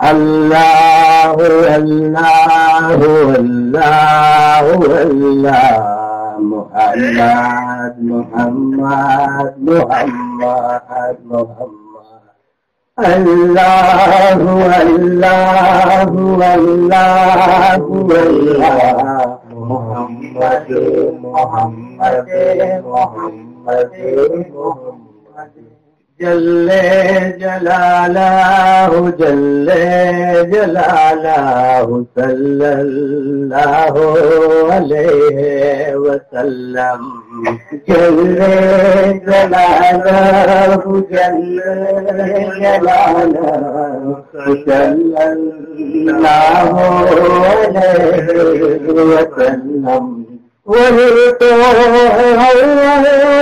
اللہ اللہ اللہ اللہ محمد محمد محمد محمد اللہ اللہ اللہ اللہ محمد محمد محمد محمد جل جلالہ جل جلالہ صلی اللہ علیہ وسلم جل جلالہ جل جلالہ صلی اللہ علیہ وسلم وہی تو ہے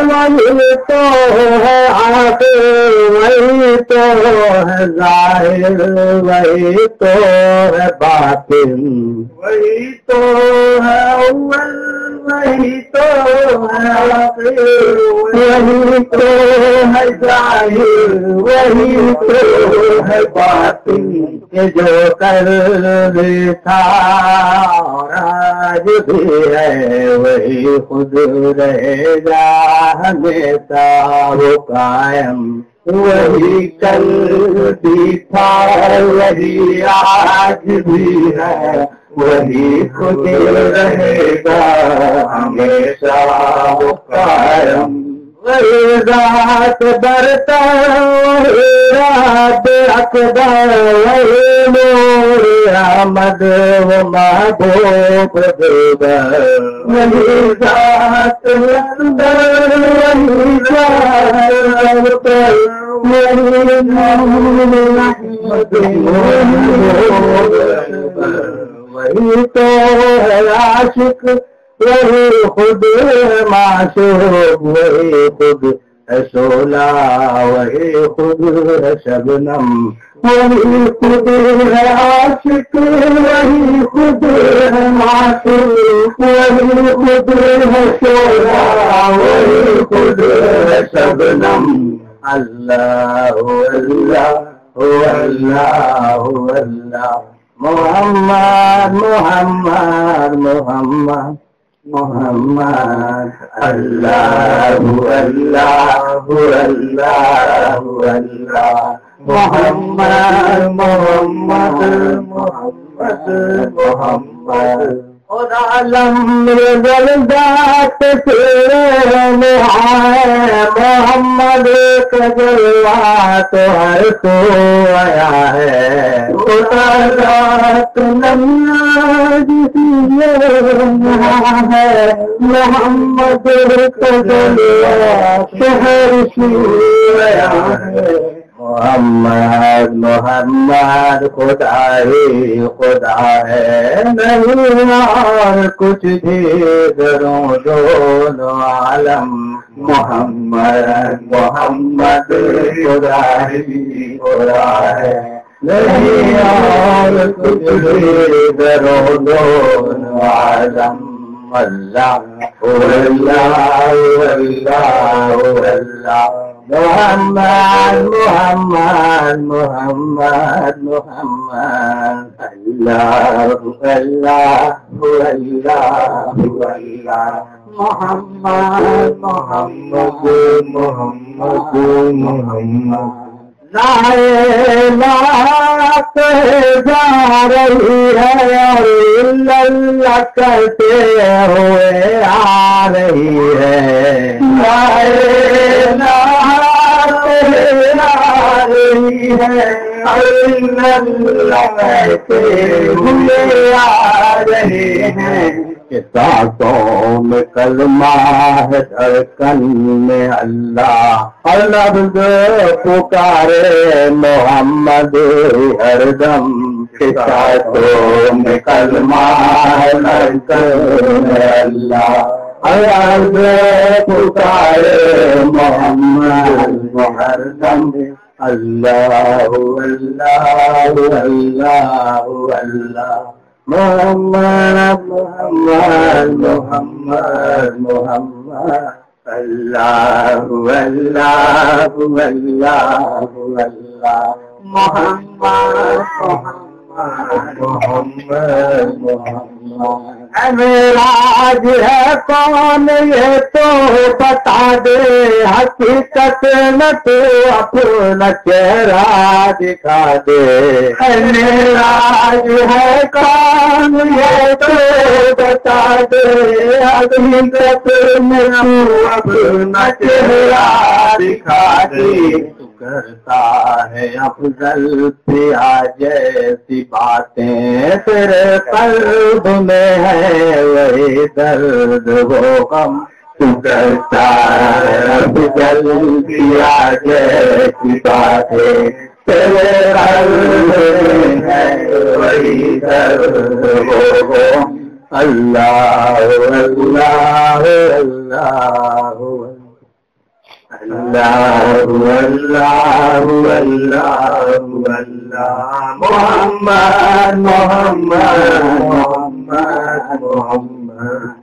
وہی تو ہے آخر وہی تو ہے ظاہر وہی تو ہے باطن وہی تو ہے اول وہی تو ہے آخر وہی تو ہے ظاہر وہی تو ہے باطن کہ جو کل بھی تھا اور آج بھی ہے وہی خود رہے گا ہمیشہ وہ قائم وہی کل بھی تھا وہی آج بھی ہے وہی خود رہے گا ہمیشہ وہ قائم وہی ذات برتر وہی رات اکبر وہی نور احمد و محبوب دیگر وہی ذات اندر وہی ذات برتر وہی نور احمد وہی تو ہے عاشق وہی خود معشوق وہی خود ہے شعلہ وہی خود ہے شبنم وہی خود ہے عاشق وہی خود ہے معشوق وہی خود ہے شعلہ وہی خود ہے شبنم اللہ اللہ اللہ اللہ محمد محمد محمد محمد اللہ اللہ اللہ اللہ محمد محمد محمد محمد اور عالم ذات تیرے میں ہے محمد کا جلوہ تو ہر سو آیا ہے خدا ذات نماز ہے محمد کا جلوہ شہر شور آیا ہے محمد محمد خدا ہی خدا ہے نہیں اور کچھ بھی دروں دونوں عالم محمد محمد خدا ہی خدا ہے نہیں اور کچھ بھی دروں دونوں عالم اللہ اللہ اللہ اللہ محمد محمد محمد محمد اللہ اللہ اللہ اللہ محمد محمد محمد محمد لا الہ جا رہی ہے اور اللہ کرتے ہوئے آ رہی ہے لا الہ آ رہی ہے اللہ کرتے ہوئے آ رہے ہیں سانسوں میں کلمہ ہے دھڑکن میں اللہ ہر لفظ پکارے محمد ہر دم سانسوں میں کلمہ ہے دھڑکن میں اللہ ہر لفظ پکارے محمد ہر دم اللہ اللہ اللہ اللہ محمد محمد محمد محمد اللہ اللہ اللہ اللہ محمد محمد محمد معراج ہے کون یہ تو بتا دے حقیقت نہ تو اپنا چہرہ دکھا دے معراج ہے کون یہ تو بتا دے حقیقت نہ تو اپنا چہرہ دکھا دے کرتا ہے افضل پیا جیسی باتیں تیرے قلب میں ہے وہی درد وہ غم تو کرتا ہے افضل پیا جیسی باتیں تیرے قلب میں ہے وہی درد وہ غم اللہ اللہ اللہ اللہ اللہ اللہ اللہ محمد محمد محمد محمد